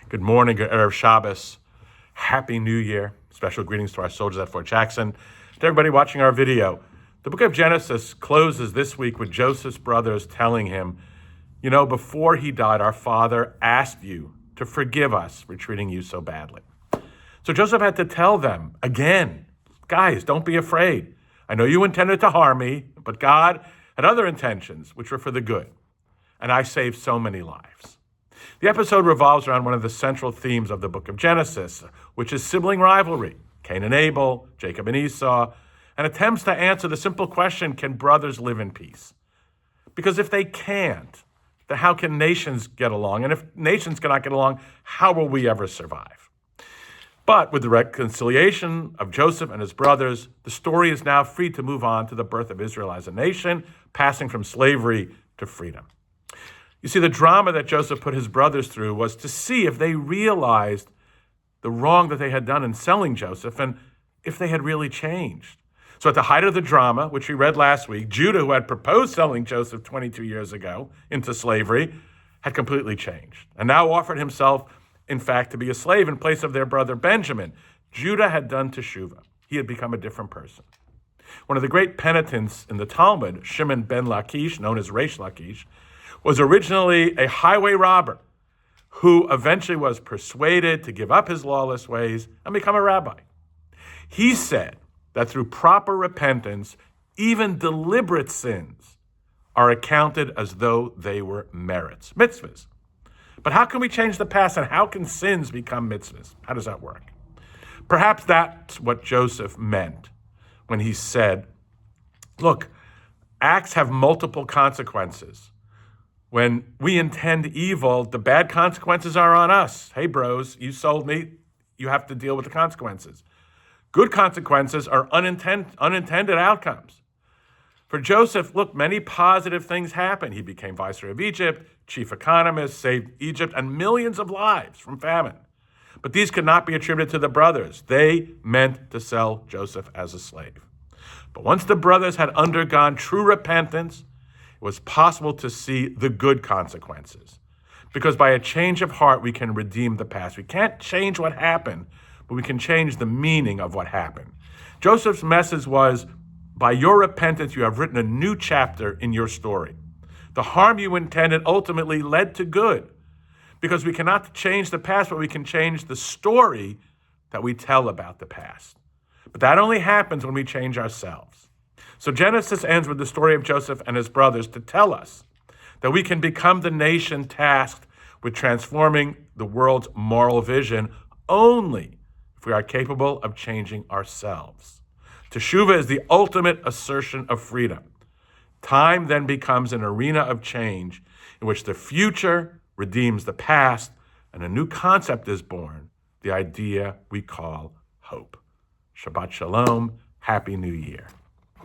Good morning, good Erev Shabbos. Happy New Year. Special greetings to our soldiers at Fort Jackson. To everybody watching our video. The book of Genesis closes this week with Joseph's brothers telling him, before he died, our father asked you to forgive us for treating you so badly. So Joseph had to tell them again, guys, don't be afraid. I know you intended to harm me, but God had other intentions, which were for the good. And I saved so many lives. The episode revolves around one of the central themes of the book of Genesis, which is sibling rivalry, Cain and Abel, Jacob and Esau, and attempts to answer the simple question, can brothers live in peace? Because if they can't, then how can nations get along? And if nations cannot get along, how will we ever survive? But with the reconciliation of Joseph and his brothers, the story is now free to move on to the birth of Israel as a nation, passing from slavery to freedom. You see, the drama that Joseph put his brothers through was to see if they realized the wrong that they had done in selling Joseph and if they had really changed. So at the height of the drama, which we read last week, Judah, who had proposed selling Joseph 22 years ago into slavery, had completely changed and now offered himself, in fact, to be a slave in place of their brother Benjamin. Judah had done teshuvah. He had become a different person. One of the great penitents in the Talmud, Shimon ben Lakish, known as Reish Lakish, was originally a highway robber who eventually was persuaded to give up his lawless ways and become a rabbi. He said that through proper repentance, even deliberate sins are accounted as though they were merits, mitzvahs. But how can we change the past, and how can sins become mitzvahs? How does that work? Perhaps that's what Joseph meant when he said, look, acts have multiple consequences. When we intend evil, the bad consequences are on us. Hey, bros, you sold me. You have to deal with the consequences. Good consequences are unintended outcomes. For Joseph, look, many positive things happened. He became viceroy of Egypt, chief economist, saved Egypt and millions of lives from famine. But these could not be attributed to the brothers. They meant to sell Joseph as a slave. But once the brothers had undergone true repentance, it was possible to see the good consequences. Because by a change of heart, we can redeem the past. We can't change what happened, but we can change the meaning of what happened. Joseph's message was, by your repentance, you have written a new chapter in your story. The harm you intended ultimately led to good. Because we cannot change the past, but we can change the story that we tell about the past. But that only happens when we change ourselves. So Genesis ends with the story of Joseph and his brothers to tell us that we can become the nation tasked with transforming the world's moral vision only if we are capable of changing ourselves. Teshuvah is the ultimate assertion of freedom. Time then becomes an arena of change in which the future redeems the past and a new concept is born, the idea we call hope. Shabbat Shalom. Happy New Year.